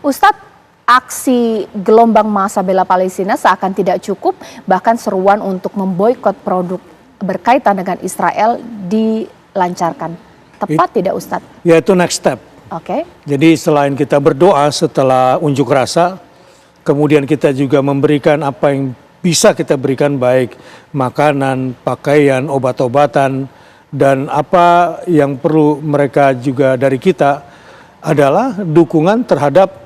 Ustadz, aksi gelombang massa bela Palestina seakan tidak cukup, bahkan seruan untuk memboikot produk berkaitan dengan Israel dilancarkan. Tepat tidak Ustadz? Ya, itu next step. Oke. Jadi selain kita berdoa setelah unjuk rasa, kemudian kita juga memberikan apa yang bisa kita berikan, baik makanan, pakaian, obat-obatan, dan apa yang perlu mereka juga dari kita adalah dukungan terhadap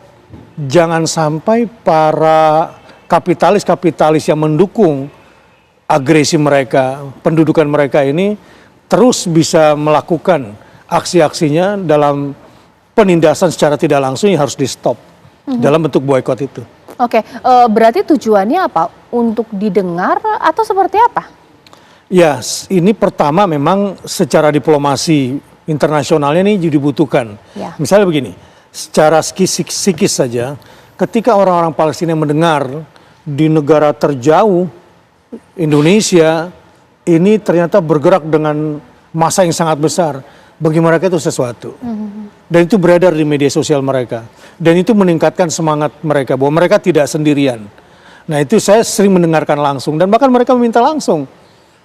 jangan sampai para kapitalis-kapitalis yang mendukung agresi mereka, pendudukan mereka ini terus bisa melakukan aksi-aksinya dalam penindasan secara tidak langsung yang harus di stop dalam bentuk boykot itu. Oke, berarti tujuannya apa? Untuk didengar atau seperti apa? Ya, ini pertama memang secara diplomasi internasionalnya ini dibutuhkan. Ya. Misalnya begini, secara psikis saja, ketika orang-orang Palestina mendengar di negara terjauh Indonesia ini ternyata bergerak dengan massa yang sangat besar, bagi mereka itu sesuatu. Dan itu beredar di media sosial mereka. Dan itu meningkatkan semangat mereka bahwa mereka tidak sendirian. Nah, itu saya sering mendengarkan langsung dan bahkan mereka meminta langsung.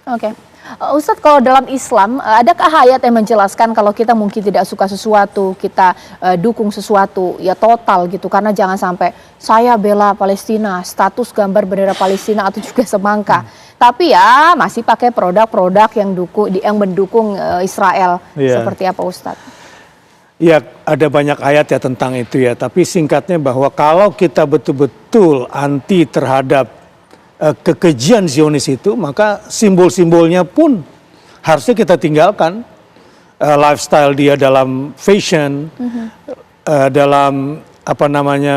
Oke. Ustadz, kalau dalam Islam, adakah ayat yang menjelaskan kalau kita mungkin tidak suka sesuatu, kita dukung sesuatu, ya total gitu. Karena jangan sampai saya bela Palestina, status gambar bendera Palestina atau juga semangka. Tapi ya masih pakai produk-produk yang mendukung Israel. Yeah. Seperti apa Ustadz? Ya, ada banyak ayat ya tentang itu ya. Tapi singkatnya bahwa kalau kita betul-betul anti terhadap kekejian Zionis itu, maka simbol-simbolnya pun harusnya kita tinggalkan. Lifestyle dia dalam fashion, dalam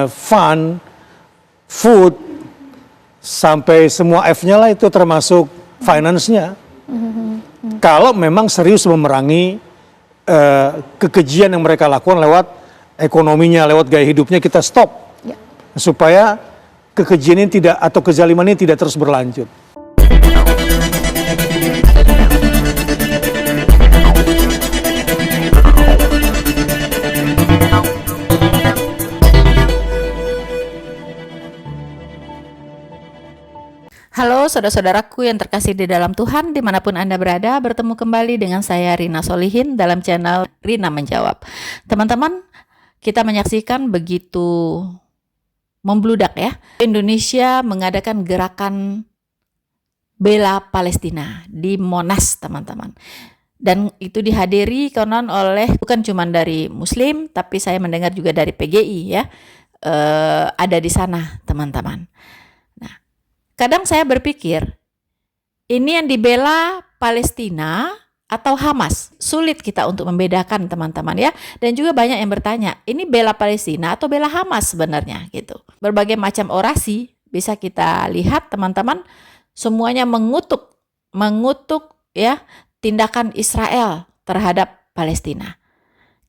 fun, food, sampai semua F-nya lah itu termasuk finance-nya. Kalau memang serius memerangi kekejian yang mereka lakukan lewat ekonominya, lewat gaya hidupnya, kita stop. Ya. Supaya kekejian ini tidak, atau kezaliman ini tidak terus berlanjut. Halo saudara-saudaraku yang terkasih di dalam Tuhan, dimanapun Anda berada, bertemu kembali dengan saya Rina Solihin dalam channel Rina Menjawab. Teman-teman, kita menyaksikan begitu membludak ya, Indonesia mengadakan gerakan bela Palestina di Monas, teman-teman. Dan itu dihadiri konon oleh bukan cuma dari Muslim, tapi saya mendengar juga dari PGI ya, ada di sana, teman-teman. Nah, kadang saya berpikir, ini yang dibela Palestina atau Hamas? Sulit kita untuk membedakan, teman-teman ya. Dan juga banyak yang bertanya, ini bela Palestina atau bela Hamas sebenarnya gitu. Berbagai macam orasi bisa kita lihat, teman-teman, semuanya mengutuk ya tindakan Israel terhadap Palestina.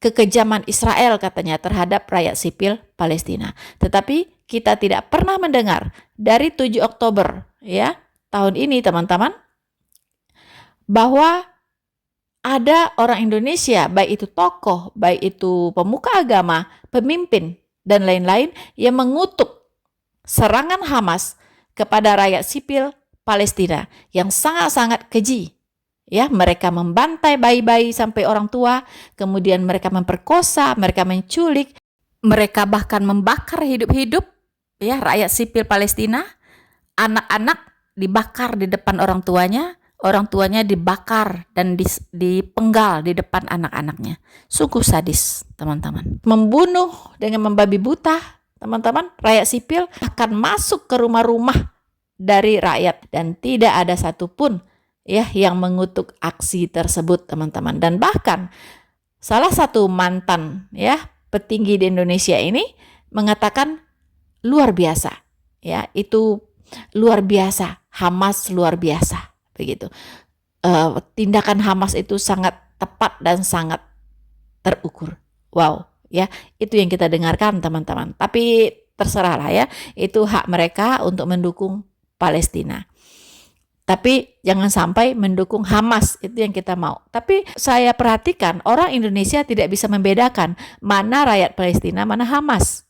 Kekejaman Israel katanya terhadap rakyat sipil Palestina. Tetapi kita tidak pernah mendengar dari 7 Oktober ya tahun ini, teman-teman, bahwa ada orang Indonesia, baik itu tokoh, baik itu pemuka agama, pemimpin, dan lain-lain yang mengutuk serangan Hamas kepada rakyat sipil Palestina yang sangat-sangat keji. Ya, mereka membantai bayi-bayi sampai orang tua, kemudian mereka memperkosa, mereka menculik, mereka bahkan membakar hidup-hidup ya rakyat sipil Palestina, anak-anak dibakar di depan orang tuanya dibakar dan dipenggal di depan anak-anaknya. Sungguh sadis, teman-teman. Membunuh dengan membabi buta, teman-teman, rakyat sipil akan masuk ke rumah-rumah dari rakyat dan tidak ada satupun ya yang mengutuk aksi tersebut, teman-teman. Dan bahkan salah satu mantan ya petinggi di Indonesia ini mengatakan luar biasa. Ya, itu luar biasa, Hamas luar biasa. Begitu. Tindakan Hamas itu sangat tepat dan sangat terukur. Wow, ya, itu yang kita dengarkan, teman-teman. Tapi terserahlah ya, itu hak mereka untuk mendukung Palestina. Tapi jangan sampai mendukung Hamas, itu yang kita mau. Tapi saya perhatikan orang Indonesia tidak bisa membedakan mana rakyat Palestina, mana Hamas.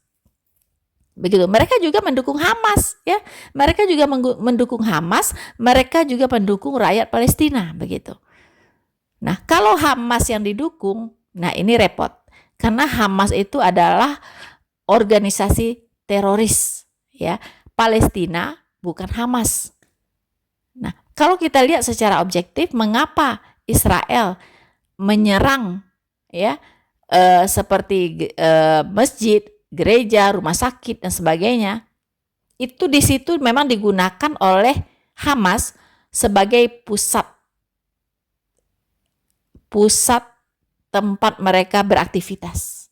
Begitu. Mereka juga mendukung Hamas, ya. Mereka juga mendukung Hamas, mereka juga mendukung rakyat Palestina, begitu. Nah, kalau Hamas yang didukung, nah ini repot. Karena Hamas itu adalah organisasi teroris, ya. Palestina bukan Hamas. Nah, kalau kita lihat secara objektif, mengapa Israel menyerang, ya, seperti masjid, gereja, rumah sakit dan sebagainya, itu di situ memang digunakan oleh Hamas sebagai pusat tempat mereka beraktivitas.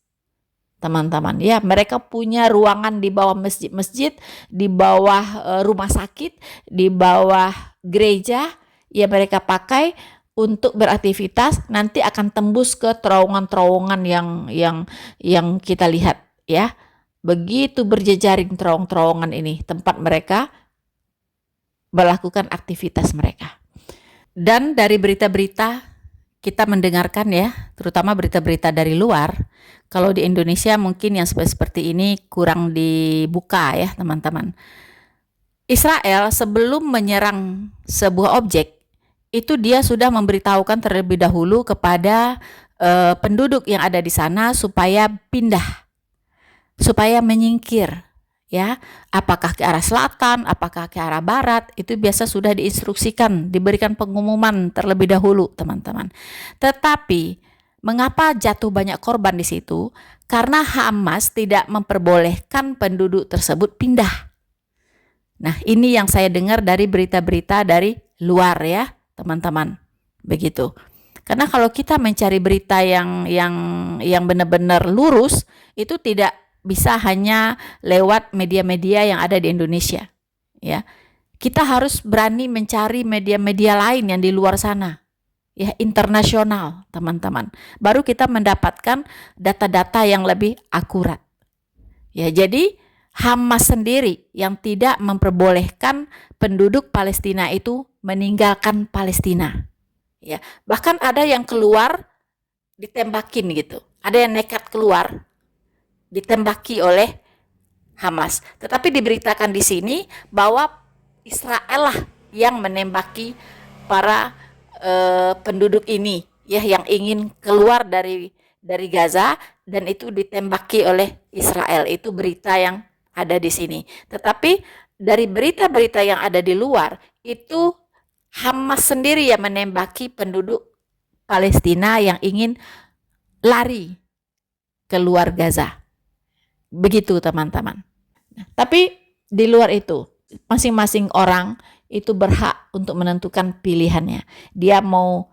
Teman-teman, ya, mereka punya ruangan di bawah masjid-masjid, di bawah rumah sakit, di bawah gereja, ya mereka pakai untuk beraktivitas, nanti akan tembus ke terowongan-terowongan yang kita lihat, ya. Begitu berjejaring terowongan ini tempat mereka melakukan aktivitas mereka. Dan dari berita-berita kita mendengarkan, ya, terutama berita-berita dari luar, kalau di Indonesia mungkin yang seperti ini kurang dibuka, ya teman-teman. Israel sebelum menyerang sebuah objek, itu dia sudah memberitahukan terlebih dahulu kepada penduduk yang ada di sana supaya pindah, supaya menyingkir, ya. Apakah ke arah selatan, apakah ke arah barat, itu biasa sudah diinstruksikan, diberikan pengumuman terlebih dahulu, teman-teman. Tetapi mengapa jatuh banyak korban di situ? Karena Hamas tidak memperbolehkan penduduk tersebut pindah. Nah, ini yang saya dengar dari berita-berita dari luar, ya, teman-teman. Begitu. Karena kalau kita mencari berita yang benar-benar lurus, itu tidak bisa hanya lewat media-media yang ada di Indonesia, ya. Kita harus berani mencari media-media lain yang di luar sana, ya, internasional, teman-teman. Baru kita mendapatkan data-data yang lebih akurat. Ya, jadi Hamas sendiri yang tidak memperbolehkan penduduk Palestina itu meninggalkan Palestina. Ya, bahkan ada yang keluar ditembakin gitu. Ada yang nekat keluar ditembaki oleh Hamas. Tetapi diberitakan di sini bahwa Israel lah yang menembaki para penduduk ini, ya, yang ingin keluar dari Gaza, dan itu ditembaki oleh Israel. Itu berita yang ada di sini. Tetapi dari berita-berita yang ada di luar, itu Hamas sendiri yang menembaki penduduk Palestina yang ingin lari keluar Gaza. Begitu, teman-teman. Tapi di luar itu, masing-masing orang itu berhak untuk menentukan pilihannya. Dia mau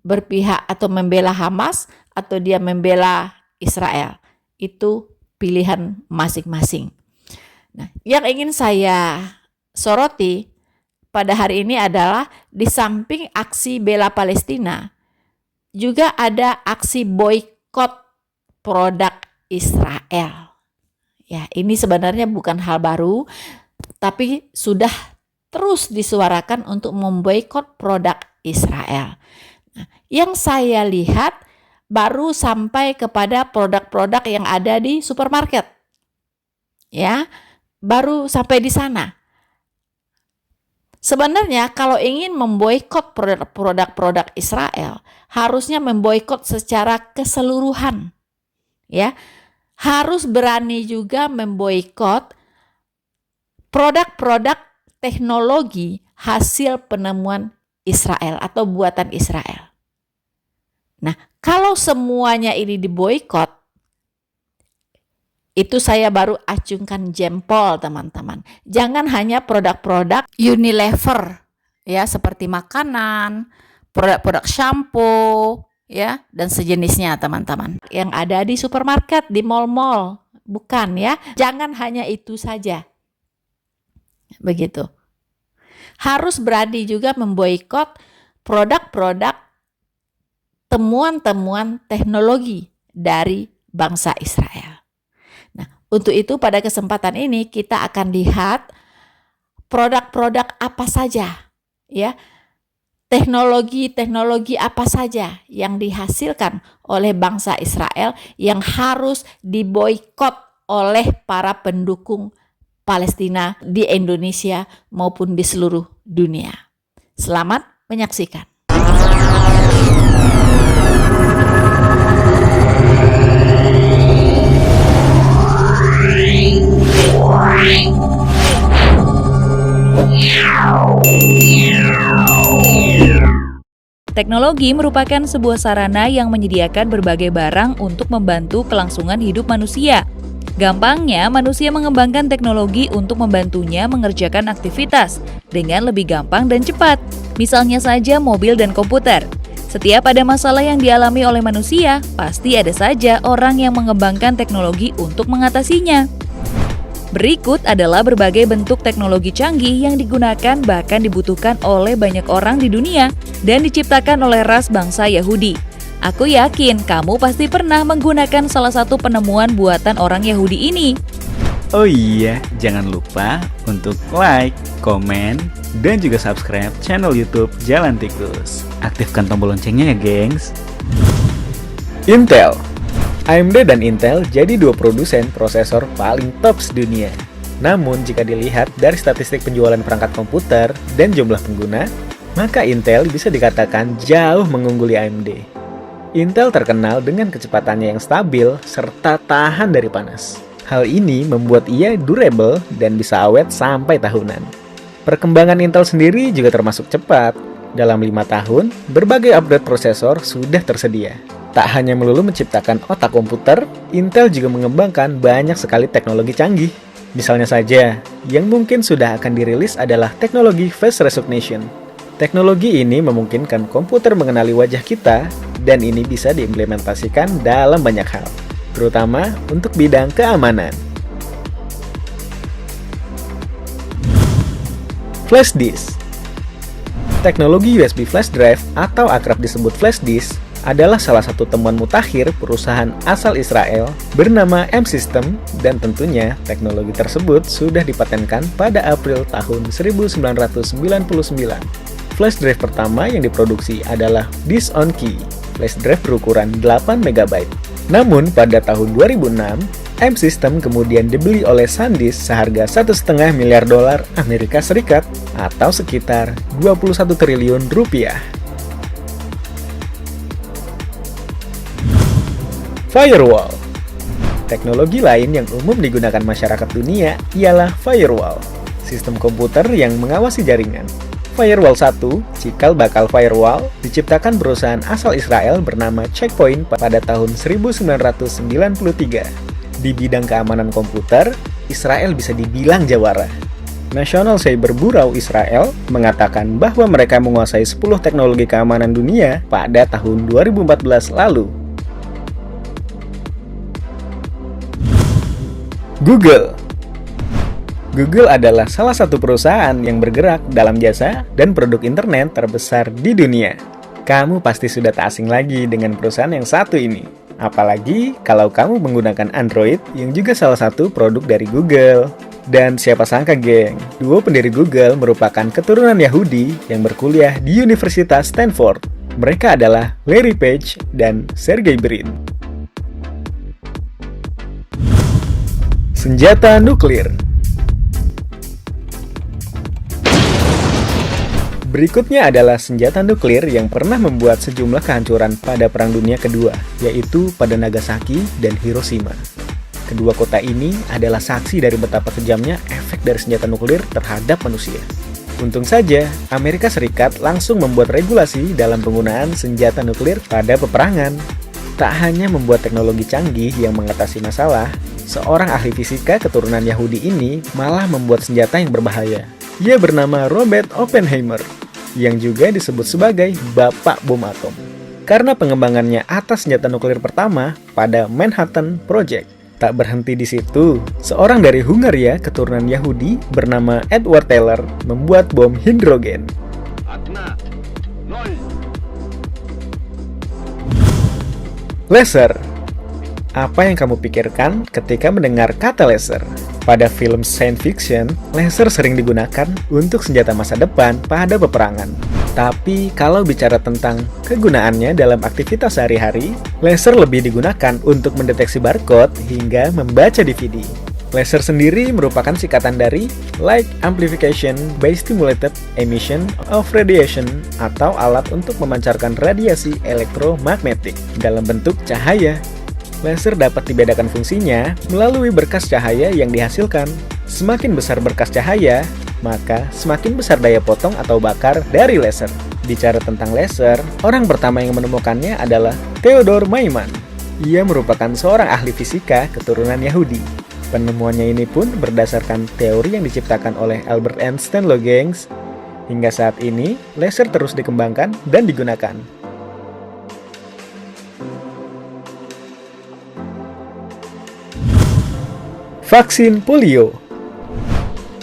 berpihak atau membela Hamas atau dia membela Israel. Itu pilihan masing-masing. Nah, yang ingin saya soroti pada hari ini adalah di samping aksi bela Palestina, juga ada aksi boikot produk Israel. Ya, ini sebenarnya bukan hal baru, tapi sudah terus disuarakan untuk memboikot produk Israel. Nah, yang saya lihat baru sampai kepada produk-produk yang ada di supermarket. Ya, baru sampai di sana. Sebenarnya kalau ingin memboikot produk-produk Israel, harusnya memboikot secara keseluruhan. Ya, harus berani juga memboikot produk-produk teknologi hasil penemuan Israel atau buatan Israel. Nah, kalau semuanya ini diboikot, itu saya baru acungkan jempol, teman-teman. Jangan hanya produk-produk Unilever, ya, seperti makanan, produk-produk shampoo, ya, dan sejenisnya, teman-teman. Yang ada di supermarket, di mall-mall, bukan, ya. Jangan hanya itu saja. Begitu. Harus berani juga memboikot produk-produk temuan-temuan teknologi dari bangsa Israel. Nah, untuk itu pada kesempatan ini kita akan lihat produk-produk apa saja, ya. Teknologi apa saja yang dihasilkan oleh bangsa Israel yang harus diboikot oleh para pendukung Palestina di Indonesia maupun di seluruh dunia. Selamat menyaksikan. Teknologi merupakan sebuah sarana yang menyediakan berbagai barang untuk membantu kelangsungan hidup manusia. Gampangnya, manusia mengembangkan teknologi untuk membantunya mengerjakan aktivitas dengan lebih gampang dan cepat. Misalnya saja mobil dan komputer. Setiap ada masalah yang dialami oleh manusia, pasti ada saja orang yang mengembangkan teknologi untuk mengatasinya. Berikut adalah berbagai bentuk teknologi canggih yang digunakan bahkan dibutuhkan oleh banyak orang di dunia dan diciptakan oleh ras bangsa Yahudi. Aku yakin kamu pasti pernah menggunakan salah satu penemuan buatan orang Yahudi ini. Oh iya, jangan lupa untuk like, komen, dan juga subscribe channel YouTube Jalan Tikus. Aktifkan tombol loncengnya ya, gengs. Intel. AMD dan Intel jadi dua produsen prosesor paling top dunia. Namun jika dilihat dari statistik penjualan perangkat komputer dan jumlah pengguna, maka Intel bisa dikatakan jauh mengungguli AMD. Intel terkenal dengan kecepatannya yang stabil serta tahan dari panas. Hal ini membuat ia durable dan bisa awet sampai tahunan. Perkembangan Intel sendiri juga termasuk cepat. Dalam 5 tahun, berbagai upgrade prosesor sudah tersedia. Tak hanya melulu menciptakan otak komputer, Intel juga mengembangkan banyak sekali teknologi canggih. Misalnya saja, yang mungkin sudah akan dirilis adalah teknologi face recognition. Teknologi ini memungkinkan komputer mengenali wajah kita, dan ini bisa diimplementasikan dalam banyak hal, terutama untuk bidang keamanan. Flash disk. Teknologi USB flash drive atau akrab disebut flash disk adalah salah satu temuan mutakhir perusahaan asal Israel bernama M-System, dan tentunya teknologi tersebut sudah dipatenkan pada April tahun 1999. Flash drive pertama yang diproduksi adalah Disk on Key, flash drive berukuran 8 MB. Namun pada tahun 2006, M-System kemudian dibeli oleh SanDisk seharga $1,5 miliar Amerika Serikat atau sekitar 21 triliun rupiah. Firewall. Teknologi lain yang umum digunakan masyarakat dunia ialah firewall, sistem komputer yang mengawasi jaringan. Firewall 1, cikal bakal firewall, diciptakan perusahaan asal Israel bernama Check Point pada tahun 1993. Di bidang keamanan komputer, Israel bisa dibilang jawara. National Cyber Bureau Israel mengatakan bahwa mereka menguasai 10 teknologi keamanan dunia pada tahun 2014 lalu. Google. Google adalah salah satu perusahaan yang bergerak dalam jasa dan produk internet terbesar di dunia. Kamu pasti sudah tak asing lagi dengan perusahaan yang satu ini. Apalagi kalau kamu menggunakan Android yang juga salah satu produk dari Google. Dan siapa sangka geng, dua pendiri Google merupakan keturunan Yahudi yang berkuliah di Universitas Stanford. Mereka adalah Larry Page dan Sergey Brin. Senjata nuklir. Berikutnya adalah senjata nuklir yang pernah membuat sejumlah kehancuran pada Perang Dunia Kedua, yaitu pada Nagasaki dan Hiroshima. Kedua kota ini adalah saksi dari betapa kejamnya efek dari senjata nuklir terhadap manusia. Untung saja, Amerika Serikat langsung membuat regulasi dalam penggunaan senjata nuklir pada peperangan. Tak hanya membuat teknologi canggih yang mengatasi masalah, seorang ahli fisika keturunan Yahudi ini malah membuat senjata yang berbahaya. Ia bernama Robert Oppenheimer, yang juga disebut sebagai Bapak Bom Atom, karena pengembangannya atas senjata nuklir pertama pada Manhattan Project. Tak berhenti di situ, seorang dari Hungaria keturunan Yahudi bernama Edward Teller membuat bom hidrogen. Laser. Apa yang kamu pikirkan ketika mendengar kata laser? Pada film science fiction, laser sering digunakan untuk senjata masa depan pada peperangan. Tapi kalau bicara tentang kegunaannya dalam aktivitas sehari-hari, Laser lebih digunakan untuk mendeteksi barcode hingga membaca DVD. Laser sendiri merupakan singkatan dari Light Amplification by Stimulated Emission of Radiation atau alat untuk memancarkan radiasi elektromagnetik dalam bentuk cahaya. Laser dapat dibedakan fungsinya melalui berkas cahaya yang dihasilkan. Semakin besar berkas cahaya, maka semakin besar daya potong atau bakar dari laser. Bicara tentang laser, orang pertama yang menemukannya adalah Theodor Maiman. Ia merupakan seorang ahli fisika keturunan Yahudi. Penemuannya ini pun berdasarkan teori yang diciptakan oleh Albert Einstein loh gengs. Hingga saat ini, laser terus dikembangkan dan digunakan. Vaksin polio.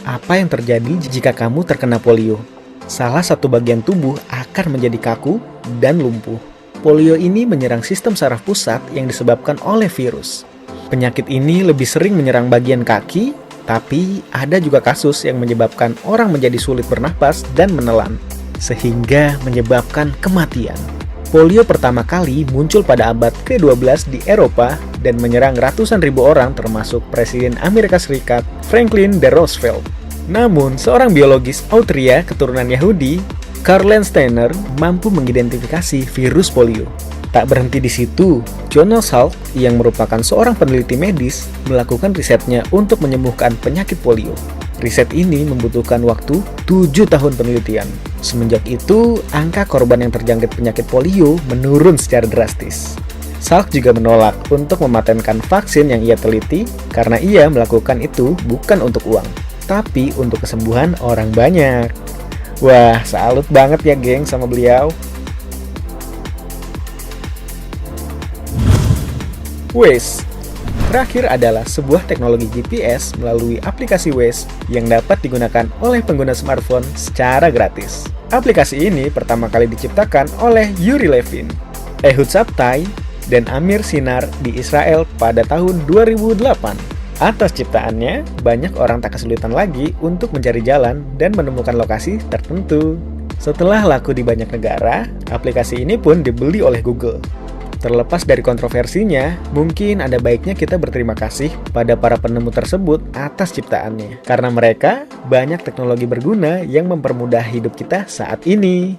Apa yang terjadi jika kamu terkena polio? Salah satu bagian tubuh akan menjadi kaku dan lumpuh. Polio ini menyerang sistem saraf pusat yang disebabkan oleh virus. Penyakit ini lebih sering menyerang bagian kaki, tapi ada juga kasus yang menyebabkan orang menjadi sulit bernafas dan menelan, sehingga menyebabkan kematian. Polio pertama kali muncul pada abad ke-12 di Eropa dan menyerang ratusan ribu orang termasuk Presiden Amerika Serikat Franklin D. Roosevelt. Namun, seorang biologis Austria keturunan Yahudi, Karl Landsteiner, mampu mengidentifikasi virus polio. Tak berhenti di situ, Jonas Salk yang merupakan seorang peneliti medis melakukan risetnya untuk menyembuhkan penyakit polio. Riset ini membutuhkan waktu 7 tahun penelitian. Semenjak itu, angka korban yang terjangkit penyakit polio menurun secara drastis. Salk juga menolak untuk mematenkan vaksin yang ia teliti karena ia melakukan itu bukan untuk uang, tapi untuk kesembuhan orang banyak. Wah, salut banget ya geng sama beliau. Waze. Terakhir adalah sebuah teknologi GPS melalui aplikasi Waze yang dapat digunakan oleh pengguna smartphone secara gratis. Aplikasi ini pertama kali diciptakan oleh Yuri Levin, Ehud Sabtai, dan Amir Sinar di Israel pada tahun 2008. Atas ciptaannya, banyak orang tak kesulitan lagi untuk mencari jalan dan menemukan lokasi tertentu. Setelah laku di banyak negara, aplikasi ini pun dibeli oleh Google. Terlepas dari kontroversinya, mungkin ada baiknya kita berterima kasih pada para penemu tersebut atas ciptaannya. Karena mereka banyak teknologi berguna yang mempermudah hidup kita saat ini.